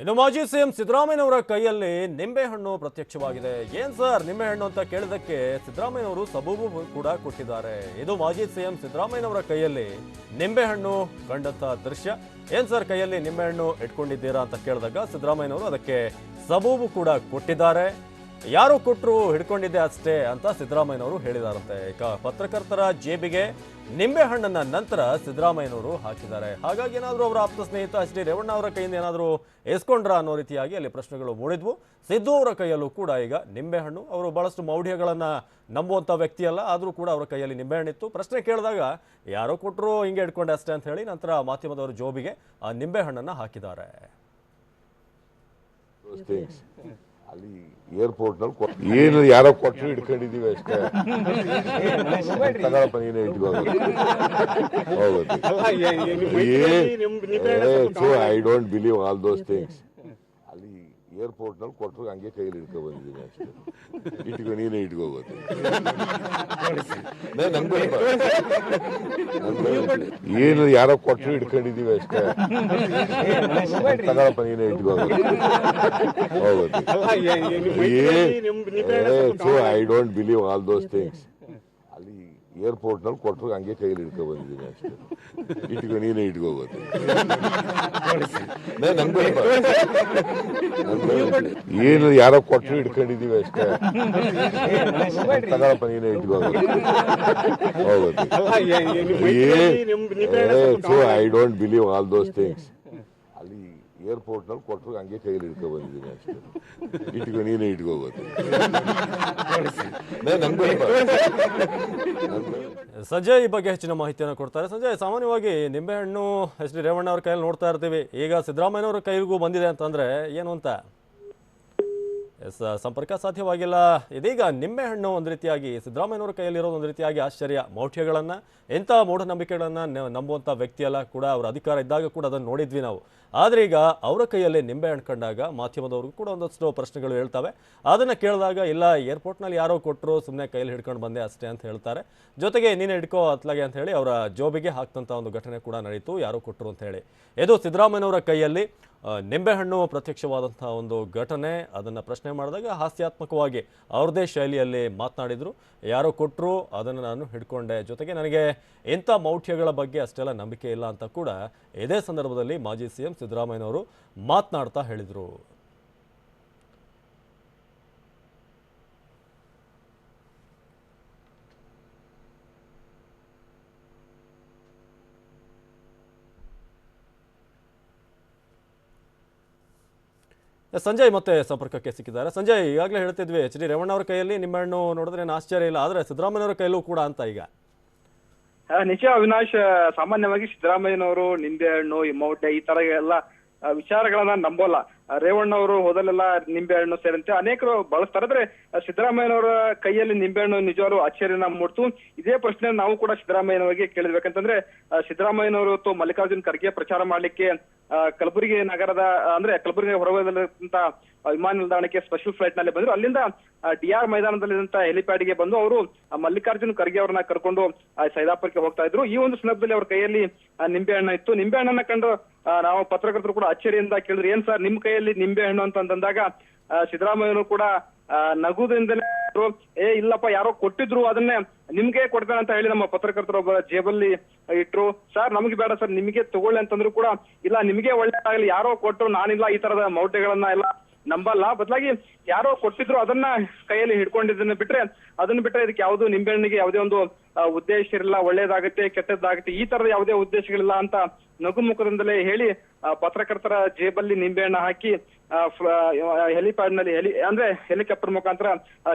ಇನ್ನು ಮಾಜಿ ಸಿಎಂ ಸಿದ್ದರಾಮಯ್ಯನವರ ಕೈಯಲ್ಲಿ ನಿಂಬೆಹಣ್ಣು ಪ್ರತ್ಯಕ್ಷವಾಗಿದೆ. ಏನ್ ಸರ್ ನಿಂಬೆಹಣ್ಣು ಅಂತ ಕೇಳಿದಕ್ಕೆ ಸಿದ್ದರಾಮಯ್ಯನವರು ಸಬೂಬು ಕೂಡ ಕೊಟ್ಟಿದ್ದಾರೆ. ಇದು ಮಾಜಿ ಸಿಎಂ ಸಿದ್ದರಾಮಯ್ಯನವರ ಕೈಯಲ್ಲಿ ನಿಂಬೆಹಣ್ಣು ಕಂಡಂತ ದೃಶ್ಯ. ಏನ್ ಸರ್ ಕೈಯಲ್ಲಿ ನಿಂಬೆಹಣ್ಣು ಇಟ್ಕೊಂಡಿದ್ದೀರಾ ಅಂತ ಕೇಳಿದಾಗ ಸಿದ್ದರಾಮಯ್ಯನವರು ಅದಕ್ಕೆ ಸಬೂಬು ಕೂಡ ಕೊಟ್ಟಿದ್ದಾರೆ. ಯಾರು ಕೊಟ್ಟರು ಹಿಡ್ಕೊಂಡಿದ್ದೆ ಅಷ್ಟೇ ಅಂತ ಸಿದ್ದರಾಮಯ್ಯನವರು ಹೇಳಿದಾರಂತೆ. ಈಗ ಪತ್ರಕರ್ತರ ಜೇಬಿಗೆ ನಿಂಬೆಹಣ್ಣನ್ನ ನಂತರ ಸಿದ್ದರಾಮಯ್ಯನವರು ಹಾಕಿದ್ದಾರೆ. ಹಾಗಾಗಿ ಏನಾದರೂ ಅವರ ಆಪ್ತ ಸ್ನೇಹಿತ ಎಚ್ ಡಿ ರೇವಣ್ಣ ಅವರ ಕೈಯಿಂದ ಏನಾದರೂ ಎಸ್ಕೊಂಡ್ರ ಅನ್ನೋ ರೀತಿಯಾಗಿ ಅಲ್ಲಿ ಪ್ರಶ್ನೆಗಳು ಮೂಡಿದ್ವು. ಸಿದ್ದು ಅವರ ಕೈಯಲ್ಲೂ ಕೂಡ ಈಗ ನಿಂಬೆಹಣ್ಣು, ಅವರು ಬಹಳಷ್ಟು ಮೌಢ್ಯಗಳನ್ನು ನಂಬುವಂಥ ವ್ಯಕ್ತಿ ಅಲ್ಲ, ಆದರೂ ಕೂಡ ಅವರ ಕೈಯಲ್ಲಿ ನಿಂಬೆಹಣ್ಣಿತ್ತು. ಪ್ರಶ್ನೆ ಕೇಳಿದಾಗ ಯಾರೋ ಕೊಟ್ಟರು ಹಿಂಗೆ ಇಟ್ಕೊಂಡೆ ಅಷ್ಟೇ ಅಂತ ಹೇಳಿ ನಂತರ ಮಾಧ್ಯಮದವರ ಜೋಬಿಗೆ ಆ ನಿಂಬೆಹಣ್ಣನ್ನು ಹಾಕಿದ್ದಾರೆ. ಅಲ್ಲಿ ಏರ್ಪೋರ್ಟ್ ನಲ್ಲಿ ಏನು ಯಾರೋ ಕೊಟ್ಟರು ಹಿಡ್ಕೊಂಡಿದೀವಿ ಅಷ್ಟೇ. ತಗೊಳಪ್ಪ ನೀನೇ ಇಟ್ಕೋಬೇಕು. So I don't believe all those things. ಅಲ್ಲಿ ಏರ್ಪೋರ್ಟ್ ನಲ್ಲಿ ಕೊಟ್ಟರು ಹಂಗೆ ಕೈಲಿ ಇಟ್ಕೊ ಬಂದಿದ್ದೀನಿ ಅಷ್ಟೇ. ಇಟ್ಕೊ ನೀನೇ ಇಟ್ಕೋಬೇಕು. ಏನು ಯಾರೋ ಕೊಟ್ಟರು ಹಿಡ್ಕೊಂಡಿದೀವಿ ಅಷ್ಟೇ. ತಗೊಳಪ್ಪ ನೀನೇ ಇಟ್ಕೋಬೇಕು. So I don't believe all those things. ಅಲ್ಲಿ ಏರ್ಪೋರ್ಟ್ ನಲ್ಲಿ ಕೊಟ್ಟರು ಹಂಗೆ ಕೈಲಿ ಇಟ್ಕೊ ಬಂದಿದ್ದೀನಿ ಅಷ್ಟೇ. ಇಟ್ಕೊ ನೀನೇ ಇಟ್ಕೋಬೇಕು. ಏನು ಯಾರೋ ಕೊಟ್ಟರು ಹಿಡ್ಕೊಂಡಿದೀವಿ ಅಷ್ಟೇ. ತಗೊಳಪ್ಪ ನೀನೇ ಇಟ್ಕೋಬೇಕು. So I don't believe all those things. ಅಲ್ಲಿ ಏರ್ಪೋರ್ಟ್ ನಲ್ಲಿ ಕೊಟ್ಟರು ಹಂಗೆ ಕೈಲಿ ಇಟ್ಕೊ ಬಂದಿದ್ದೀನಿ ಅಷ್ಟೇ. ಇಟ್ಕೊ ನೀನೇ ಇಟ್ಕೋಬೇಕು. ಸಂಜಯ್ ಈ ಬಗ್ಗೆ ಹೆಚ್ಚಿನ ಮಾಹಿತಿಯನ್ನು ಕೊಡ್ತಾರೆ. ಸಂಜಯ್, ಸಾಮಾನ್ಯವಾಗಿ ನಿಂಬೆಹಣ್ಣು ಎಚ್ ಡಿ ರೇವಣ್ಣ ಅವ್ರ ಕೈಯಲ್ಲಿ ನೋಡ್ತಾ ಇರ್ತೀವಿ. ಈಗ ಸಿದ್ದರಾಮಯ್ಯನವರ ಕೈಗೂ ಬಂದಿದೆ ಅಂತಂದ್ರೆ ಏನು ಅಂತ ಸಂಪರ್ಕ ಸಾಧ್ಯವಾಗಿಲ್ಲ. ಇದೀಗ ನಿಂಬೆಹಣ್ಣು ಒಂದು ರೀತಿಯಾಗಿ ಸಿದ್ದರಾಮಯ್ಯನವರ ಕೈಯಲ್ಲಿರೋದು ಒಂದು ರೀತಿಯಾಗಿ ಆಶ್ಚರ್ಯ. ಮೌಢ್ಯಗಳನ್ನು, ಎಂಥ ಮೂಢನಂಬಿಕೆಗಳನ್ನು ನಂಬುವಂಥ ವ್ಯಕ್ತಿಯಲ್ಲ ಕೂಡ. ಅವರ ಅಧಿಕಾರ ಇದ್ದಾಗ ಕೂಡ ಅದನ್ನು ನೋಡಿದ್ವಿ ನಾವು. ಆದರೆ ಈಗ ಅವರ ಕೈಯಲ್ಲಿ ನಿಂಬೆಹಣ್ಣು ಕಂಡಾಗ ಮಾಧ್ಯಮದವ್ರಿಗೂ ಕೂಡ ಒಂದಷ್ಟು ಪ್ರಶ್ನೆಗಳು ಹೇಳ್ತವೆ. ಅದನ್ನು ಕೇಳಿದಾಗ ಇಲ್ಲ ಏರ್ಪೋರ್ಟ್ನಲ್ಲಿ ಯಾರೋ ಕೊಟ್ಟರು, ಸುಮ್ಮನೆ ಕೈಯಲ್ಲಿ ಹಿಡ್ಕೊಂಡು ಬಂದೆ ಅಷ್ಟೇ ಅಂತ ಹೇಳ್ತಾರೆ. ಜೊತೆಗೆ ನೀನು ಹಿಡ್ಕೋ ಅತ್ಲಾಗೆ ಅಂತ ಹೇಳಿ ಅವರ ಜೋಬಿಗೆ ಹಾಕ್ತಂಥ ಒಂದು ಘಟನೆ ಕೂಡ ನಡೀತು, ಯಾರೋ ಕೊಟ್ಟರು ಅಂತ ಹೇಳಿ. ಇದು ಸಿದ್ದರಾಮಯ್ಯನವರ ಕೈಯಲ್ಲಿ ನಿಂಬೆಹಣ್ಣು ಪ್ರತ್ಯಕ್ಷವಾದಂಥ ಒಂದು ಘಟನೆ. ಅದನ್ನು ಪ್ರಶ್ನೆ ಮಾಡಿದಾಗ ಹಾಸ್ಯಾತ್ಮಕವಾಗಿ ಅವ್ರದ್ದೇ ಶೈಲಿಯಲ್ಲಿ ಮಾತನಾಡಿದರು. ಯಾರೋ ಕೊಟ್ಟರು, ಅದನ್ನು ನಾನು ಹಿಡ್ಕೊಂಡೆ, ಜೊತೆಗೆ ನನಗೆ ಇಂಥ ಮೌಢ್ಯಗಳ ಬಗ್ಗೆ ಅಷ್ಟೆಲ್ಲ ನಂಬಿಕೆ ಇಲ್ಲ ಅಂತ ಕೂಡ ಇದೇ ಸಂದರ್ಭದಲ್ಲಿ ಮಾಜಿ ಸಿಎಂ ಸಿದ್ದರಾಮಯ್ಯನವರು ಮಾತನಾಡ್ತಾ ಹೇಳಿದರು. ಸಂಜಯ್ ಮತ್ತೆ ಸಂಪರ್ಕಕ್ಕೆ ಸಿಕ್ಕಿದ್ದಾರೆ. ಸಂಜಯ್, ಈಗಾಗಲೇ ಹೇಳ್ತಿದ್ವಿ ಎಚ್ ಡಿ ರೇವಣ್ಣ ಅವರ ಕೈಯಲ್ಲಿ ನಿಂಬೆಹಣ್ಣು ನೋಡಿದ್ರೆ ಏನು ಆಶ್ಚರ್ಯ ಇಲ್ಲ, ಆದರೆ ಸಿದ್ದರಾಮಯ್ಯನವರ ಕೈಯಲ್ಲೂ ಕೂಡ ಅಂತ ಈಗ ನಿಜ ಅವಿನಾಶ್. ಸಾಮಾನ್ಯವಾಗಿ ಸಿದ್ದರಾಮಯ್ಯನವರು ನಿಂಬೆಹಣ್ಣು, ಮೌಢ್ಯ ಈ ತರ ಎಲ್ಲ ವಿಚಾರಗಳನ್ನ ನಂಬೋಲ್ಲ. ರೇವಣ್ಣ ಅವರು ಹೋದಲ್ಲೆಲ್ಲ ನಿಂಬೆಹಣ್ಣು ಸೇರಿದಂತೆ ಅನೇಕರು ಬಳಸ್ತಾರೆ. ಆದ್ರೆ ಸಿದ್ದರಾಮಯ್ಯನವರ ಕೈಯಲ್ಲಿ ನಿಂಬೆಹಣ್ಣು ನಿಜವಾಗ್ಲೂ ಆಶ್ಚರ್ಯನ ಮೂಡ್ತು. ಇದೇ ಪ್ರಶ್ನೆ ನಾವು ಕೂಡ ಸಿದ್ದರಾಮಯ್ಯನವರಿಗೆ ಕೇಳಿರ್ಬೇಕಂತಂದ್ರೆ, ಸಿದ್ದರಾಮಯ್ಯನವರು ಮಲ್ಲಿಕಾರ್ಜುನ್ ಖರ್ಗೆ ಪ್ರಚಾರ ಮಾಡ್ಲಿಕ್ಕೆ ಕಲಬುರಗಿ ನಗರದ ಅಂದ್ರೆ ಕಲಬುರಗಿ ಹೊರವಲಯದಲ್ಲಿರುವಂತ ವಿಮಾನ ನಿಲ್ದಾಣಕ್ಕೆ ಸ್ಪೆಷಲ್ ಫ್ಲೈಟ್ ನಲ್ಲಿ ಬಂದ್ರು. ಅಲ್ಲಿಂದ ಡಿಆರ್ ಮೈದಾನದಲ್ಲಿರುವಂತ ಹೆಲಿಪ್ಯಾಡ್ಗೆ ಬಂದು ಅವರು ಮಲ್ಲಿಕಾರ್ಜುನ್ ಖರ್ಗೆ ಅವರನ್ನ ಕರ್ಕೊಂಡು ಸೈದಾಪುರಕ್ಕೆ ಹೋಗ್ತಾ ಇದ್ರು. ಈ ಒಂದು ಸಂದರ್ಭದಲ್ಲಿ ಅವ್ರ ಕೈಯಲ್ಲಿ ನಿಂಬೆಹಣ್ಣು ಇತ್ತು. ನಿಂಬೆಹಣ್ಣನ್ನ ಕಂಡು ನಾವು ಪತ್ರಕರ್ತರು ಕೂಡ ಅಚ್ಚರಿಯಿಂದ ಕೇಳಿದ್ರು, ಏನ್ ಸರ್ ನಿಮ್ ಕೈಯಲ್ಲಿ ನಿಂಬೆಹಣ್ಣು ಅಂತಂದಾಗ ಸಿದ್ದರಾಮಯ್ಯನವರು ಕೂಡ ನಗುದಿಂದಲೇ ಇಲ್ಲಪ್ಪ ಯಾರೋ ಕೊಟ್ಟಿದ್ರು, ಅದನ್ನೇ ನಿಮ್ಗೆ ಕೊಡ್ತೇನೆ ಅಂತ ಹೇಳಿ ನಮ್ಮ ಪತ್ರಕರ್ತರೊಬ್ಬ ಜೇಬಲ್ಲಿ ಇಟ್ರು. ಸರ್ ನಮ್ಗೆ ಬೇಡ ಸರ್, ನಿಮ್ಗೆ ತಗೊಳ್ಳಿ ಅಂತಂದ್ರು ಕೂಡ ಇಲ್ಲ ನಿಮ್ಗೆ ಒಳ್ಳೇದಾಗಲಿ, ಯಾರೋ ಕೊಟ್ಟರು, ನಾನಿಲ್ಲ ಈ ತರದ ಮೌಢ್ಯಗಳನ್ನ ಎಲ್ಲ ನಂಬಲ್ಲ, ಬದಲಾಗಿ ಯಾರೋ ಕೊಟ್ಟಿದ್ರು ಅದನ್ನ ಕೈಯಲ್ಲಿ ಹಿಡ್ಕೊಂಡಿದ್ದನ್ನ ಬಿಟ್ರೆ ಇದಕ್ಕೆ ಯಾವುದು ನಿಂಬೆಹಣ್ಣಿಗೆ ಯಾವುದೇ ಒಂದು ಉದ್ದೇಶ ಇರಲಿಲ್ಲ, ಒಳ್ಳೇದಾಗುತ್ತೆ ಕೆಟ್ಟದ್ದಾಗುತ್ತೆ ಈ ತರದ ಯಾವುದೇ ಉದ್ದೇಶಗಳಿಲ್ಲ ಅಂತ ನಗುಮುಖದಿಂದಲೇ ಹೇಳಿ ಪತ್ರಕರ್ತರ ಜೇಬಲ್ಲಿ ನಿಂಬೆಹಣ್ಣ ಹಾಕಿ ಹೆಲಿಪ್ಯಾಡ್ ನಲ್ಲಿ ಅಂದ್ರೆ ಹೆಲಿಕಾಪ್ಟರ್ ಮುಖಾಂತರ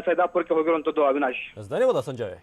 ಸೈದಾಪುರಕ್ಕೆ ಹೋಗಿರುವಂತದ್ದು. ಅವಿನಾಶ್, ಧನ್ಯವಾದ ಸಂಜಯ್.